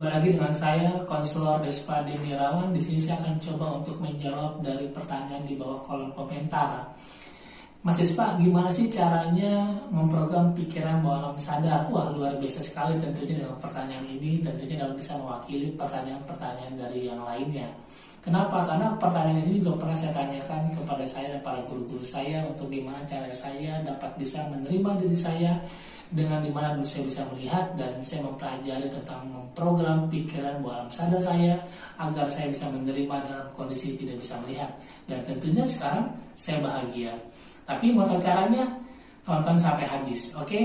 Lagi dengan saya, Konselor Despa Demirawan. Di sini saya akan coba untuk menjawab dari pertanyaan di bawah kolom komentar. Mas Despa, gimana sih caranya memprogram pikiran bawah alam sadar? Wah, luar biasa sekali tentunya dengan pertanyaan ini. Tentunya dapat bisa mewakili pertanyaan-pertanyaan dari yang lainnya. Kenapa? Karena pertanyaan ini juga pernah saya tanyakan kepada saya dan para guru-guru saya untuk gimana cara saya dapat bisa menerima diri saya dengan dimana dulu saya bisa melihat dan saya mempelajari tentang memprogram pikiran bawah alam sadar saya agar saya bisa menerima dalam kondisi tidak bisa melihat. Dan tentunya sekarang saya bahagia. Tapi mau tahu caranya? Tonton sampai habis, oke?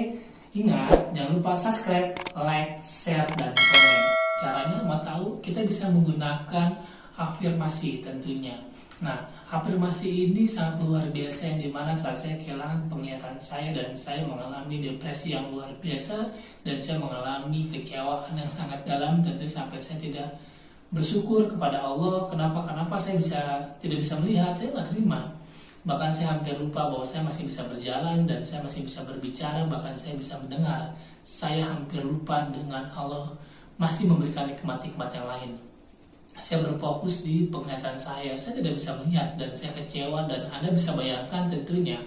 Ingat, jangan lupa subscribe, like, share, dan komen. Caranya mau tahu? Kita bisa menggunakan afirmasi tentunya. Nah, afirmasi ini sangat luar biasa yang dimana saat saya kehilangan penglihatan saya dan saya mengalami depresi yang luar biasa dan saya mengalami kekecewaan yang sangat dalam, tentu sampai saya tidak bersyukur kepada Allah. Kenapa saya tidak bisa melihat? Saya nggak terima. Bahkan saya hampir lupa bahwa saya masih bisa berjalan dan saya masih bisa berbicara, bahkan saya bisa mendengar. Saya hampir lupa dengan Allah masih memberikan nikmat-nikmat yang lain. Saya berfokus di penglihatan saya tidak bisa melihat dan saya kecewa. Dan Anda bisa bayangkan tentunya,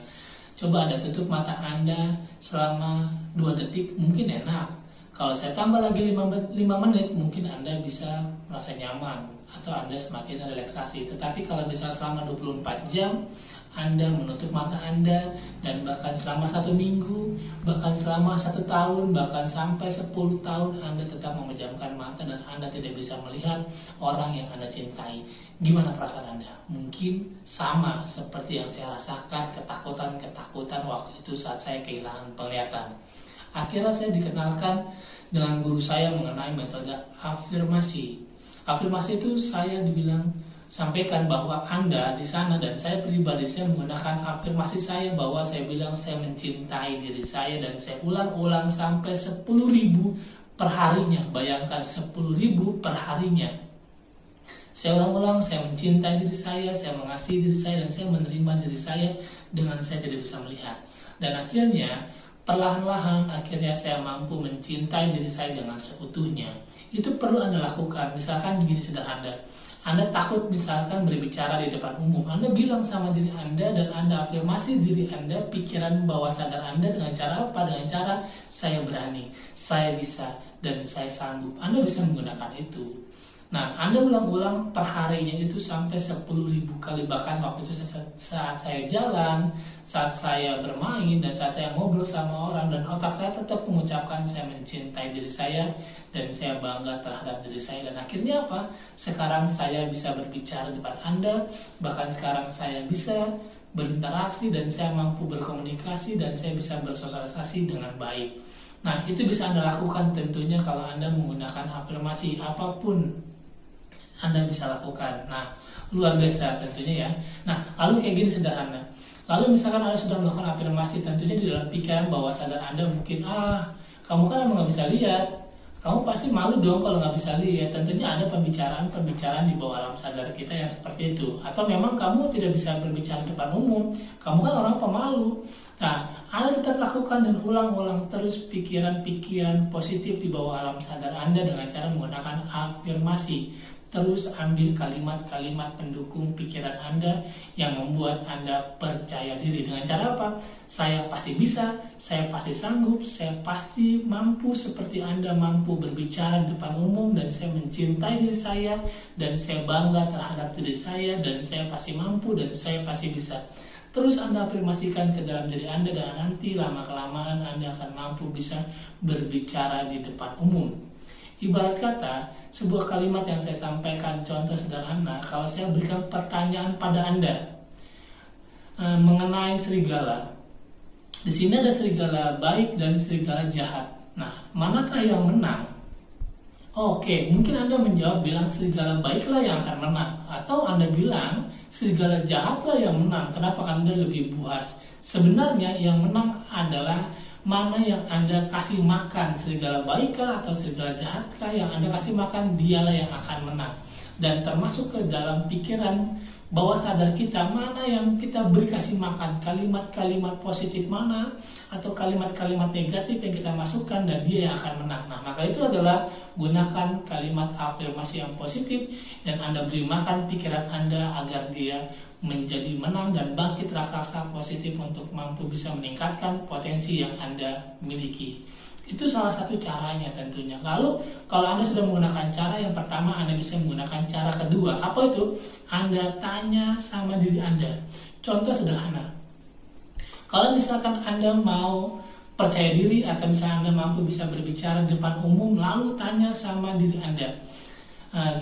coba Anda tutup mata Anda selama 2 detik mungkin enak. Kalau saya tambah lagi 5 menit mungkin Anda bisa merasa nyaman atau Anda semakin relaksasi. Tetapi kalau bisa selama 24 jam Anda menutup mata Anda, dan bahkan selama 1 minggu, bahkan selama 1 tahun, bahkan sampai 10 tahun Anda tetap memejamkan mata dan Anda tidak bisa melihat orang yang Anda cintai. Gimana perasaan Anda? Mungkin sama seperti yang saya rasakan, ketakutan waktu itu saat saya kehilangan penglihatan. Akhirnya saya dikenalkan dengan guru saya mengenai metode afirmasi. Afirmasi itu saya dibilang sampaikan bahwa Anda di sana dan saya pribadi, saya menggunakan afirmasi saya bahwa saya bilang saya mencintai diri saya dan saya ulang-ulang sampai 10.000 per harinya. Bayangkan 10.000 per harinya. Saya ulang-ulang, saya mencintai diri saya mengasihi diri saya, dan saya menerima diri saya dengan saya tidak bisa melihat. Dan akhirnya perlahan-lahan akhirnya saya mampu mencintai diri saya dengan seutuhnya. Itu perlu Anda lakukan. Misalkan begini sederhana, Anda takut misalkan berbicara di depan umum, Anda bilang sama diri Anda dan Anda afirmasi diri Anda, pikiran bawah sadar Anda dengan cara apa? Dengan cara saya berani, saya bisa, dan saya sanggup. Anda bisa menggunakan itu. Nah, Anda ulang-ulang per harinya itu sampai 10.000 kali. Bahkan waktu itu saat saya jalan, saat saya bermain, dan saat saya ngobrol sama orang, dan otak saya tetap mengucapkan saya mencintai diri saya dan saya bangga terhadap diri saya. Dan akhirnya apa? Sekarang saya bisa berbicara di depan Anda, bahkan sekarang saya bisa berinteraksi dan saya mampu berkomunikasi dan saya bisa bersosialisasi dengan baik. Nah, itu bisa Anda lakukan tentunya kalau Anda menggunakan afirmasi apapun Anda bisa lakukan. Nah, luar biasa tentunya ya. Nah, lalu kayak gini sederhana. Lalu misalkan Anda sudah melakukan afirmasi, tentunya di dalam pikiran bawah sadar Anda mungkin, kamu kan emang nggak bisa lihat. Kamu pasti malu dong kalau nggak bisa lihat. Tentunya ada pembicaraan di bawah alam sadar kita yang seperti itu. Atau memang kamu tidak bisa berbicara di depan umum. Kamu kan orang pemalu. Nah, Anda tetap lakukan dan ulang-ulang terus pikiran-pikiran positif di bawah alam sadar Anda dengan cara menggunakan afirmasi. Terus ambil kalimat-kalimat pendukung pikiran Anda yang membuat Anda percaya diri. Dengan cara apa? Saya pasti bisa, saya pasti sanggup, saya pasti mampu seperti Anda mampu berbicara di depan umum, dan saya mencintai diri saya, dan saya bangga terhadap diri saya, dan saya pasti mampu, dan saya pasti bisa. Terus Anda afirmasikan ke dalam diri Anda, dan nanti lama-kelamaan Anda akan mampu bisa berbicara di depan umum. Ibarat kata, sebuah kalimat yang saya sampaikan, contoh sederhana, kalau saya berikan pertanyaan pada Anda mengenai serigala. Di sini ada serigala baik dan serigala jahat. Nah, manakah yang menang? Oke, mungkin Anda menjawab bilang serigala baiklah yang akan menang. Atau Anda bilang serigala jahatlah yang menang. Kenapa Anda lebih puas? Sebenarnya yang menang adalah mana yang Anda kasih makan, serigala baikkah atau serigala jahatkah yang Anda kasih makan, dialah yang akan menang. Dan termasuk ke dalam pikiran bawah sadar kita mana yang kita beri kasih makan, kalimat-kalimat positif mana atau kalimat-kalimat negatif yang kita masukkan, dan dia yang akan menang. Nah, maka itu adalah gunakan kalimat afirmasi yang positif dan Anda beri makan pikiran Anda agar dia menjadi menang dan bangkit rasa positif untuk mampu bisa meningkatkan potensi yang Anda miliki. Itu salah satu caranya tentunya. Lalu kalau Anda sudah menggunakan cara yang pertama, Anda bisa menggunakan cara kedua. Apa itu? Anda tanya sama diri Anda. Contoh sederhana. Kalau misalkan Anda mau percaya diri atau misalnya Anda mampu bisa berbicara di depan umum, lalu tanya sama diri Anda.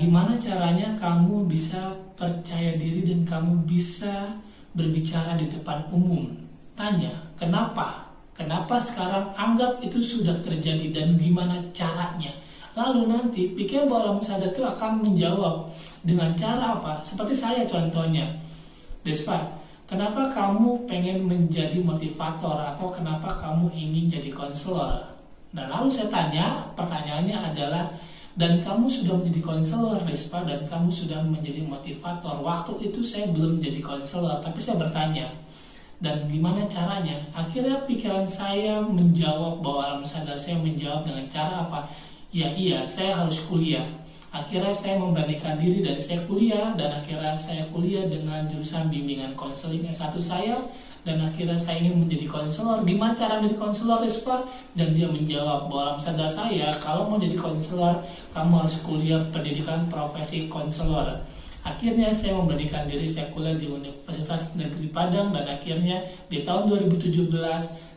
Gimana caranya kamu bisa percaya diri dan kamu bisa berbicara di depan umum? Tanya, kenapa? Kenapa sekarang anggap itu sudah terjadi dan gimana caranya? Lalu nanti pikiran bawah alam sadar itu akan menjawab dengan cara apa? Seperti saya contohnya, Despa, kenapa kamu pengen menjadi motivator atau kenapa kamu ingin jadi konselor? Nah, lalu saya tanya, pertanyaannya adalah, dan kamu sudah menjadi konselor, Despa, dan kamu sudah menjadi motivator. Waktu itu saya belum jadi konselor, tapi saya bertanya, dan gimana caranya? Akhirnya pikiran saya menjawab, bahwa alam sadar saya menjawab dengan cara apa? Ya iya, saya harus kuliah. Akhirnya saya memberanikan diri dan saya kuliah, dan akhirnya saya kuliah dengan jurusan bimbingan konseling S1 saya, dan akhirnya saya ingin menjadi konselor. Gimana cara menjadi konselor, Rispa? Dan dia menjawab bahwa alam sadar saya, kalau mau jadi konselor, kamu harus kuliah pendidikan profesi konselor. Akhirnya saya memberanikan diri, saya kuliah di Universitas Negeri Padang, dan akhirnya di tahun 2017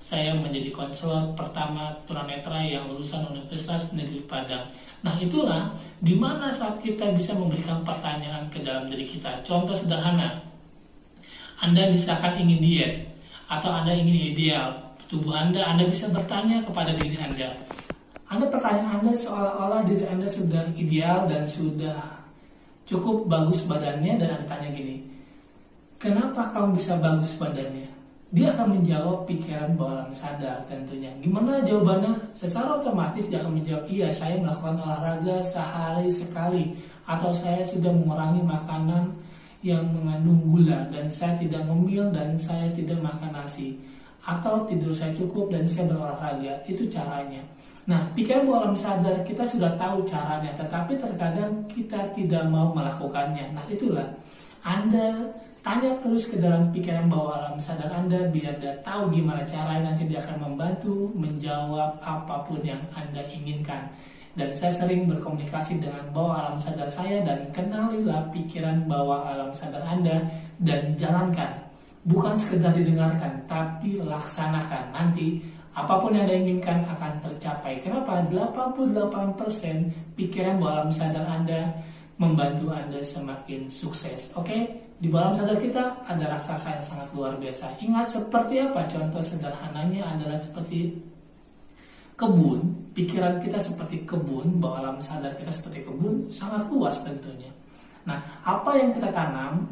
saya menjadi konselor pertama tunanetra yang lulusan Universitas Negeri Padang. Nah, itulah dimana saat kita bisa memberikan pertanyaan ke dalam diri kita. Contoh sederhana, Anda misalkan ingin diet atau Anda ingin ideal tubuh Anda bisa bertanya kepada diri Anda. Pertanyaan Anda seolah-olah diri Anda sudah ideal dan sudah cukup bagus badannya, dan Anda tanya gini, kenapa kamu bisa bagus badannya? Dia akan menjawab pikiran bawah alam sadar tentunya. Gimana jawabannya? Secara otomatis dia akan menjawab, iya, saya melakukan olahraga sehari sekali, atau saya sudah mengurangi makanan yang mengandung gula, dan saya tidak ngemil, dan saya tidak makan nasi, atau tidur saya cukup dan saya berolahraga. Itu caranya. Nah, pikiran bawah alam sadar kita sudah tahu caranya, tetapi terkadang kita tidak mau melakukannya. Nah, itulah Anda tanya terus ke dalam pikiran bawah alam sadar Anda biar Anda tahu gimana caranya. Nanti dia akan membantu menjawab apapun yang Anda inginkan. Dan saya sering berkomunikasi dengan bawah alam sadar saya, dan kenalilah pikiran bawah alam sadar Anda dan jalankan. Bukan sekedar didengarkan, tapi laksanakan. Nanti apapun yang Anda inginkan akan tercapai. Kenapa? 88% pikiran bawah alam sadar Anda membantu Anda semakin sukses. Oke? Di bawah alam sadar kita ada raksasa yang sangat luar biasa. Ingat seperti apa? Contoh sederhananya adalah seperti kebun. Pikiran kita seperti kebun, bawah alam sadar kita seperti kebun, sangat luas tentunya. Nah, apa yang kita tanam,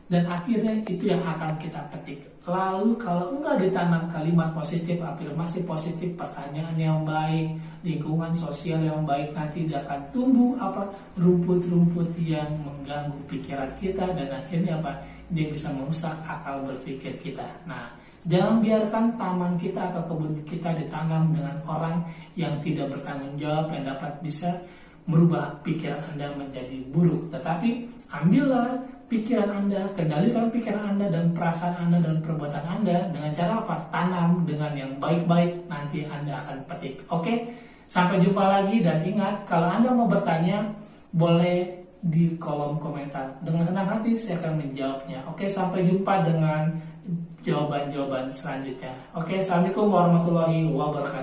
dan akhirnya itu yang akan kita petik. Lalu kalau enggak ditanam kalimat positif, afirmasi positif, pertanyaan yang baik, lingkungan sosial yang baik, nanti dia akan tumbuh rumput-rumput yang mengganggu pikiran kita, dan akhirnya dia bisa merusak akal berpikir kita. Nah, jangan biarkan taman kita atau kebun kita ditanam dengan orang yang tidak bertanggung jawab, yang dapat bisa merubah pikiran Anda menjadi buruk. Tetapi ambillah pikiran Anda, kendalikan pikiran Anda dan perasaan Anda dan perbuatan Anda dengan cara apa? Tanam dengan yang baik-baik, nanti Anda akan petik. Oke? Sampai jumpa lagi, dan ingat, kalau Anda mau bertanya, boleh di kolom komentar. Dengan senang hati saya akan menjawabnya. Oke, sampai jumpa dengan jawaban-jawaban selanjutnya. Oke, assalamualaikum warahmatullahi wabarakatuh.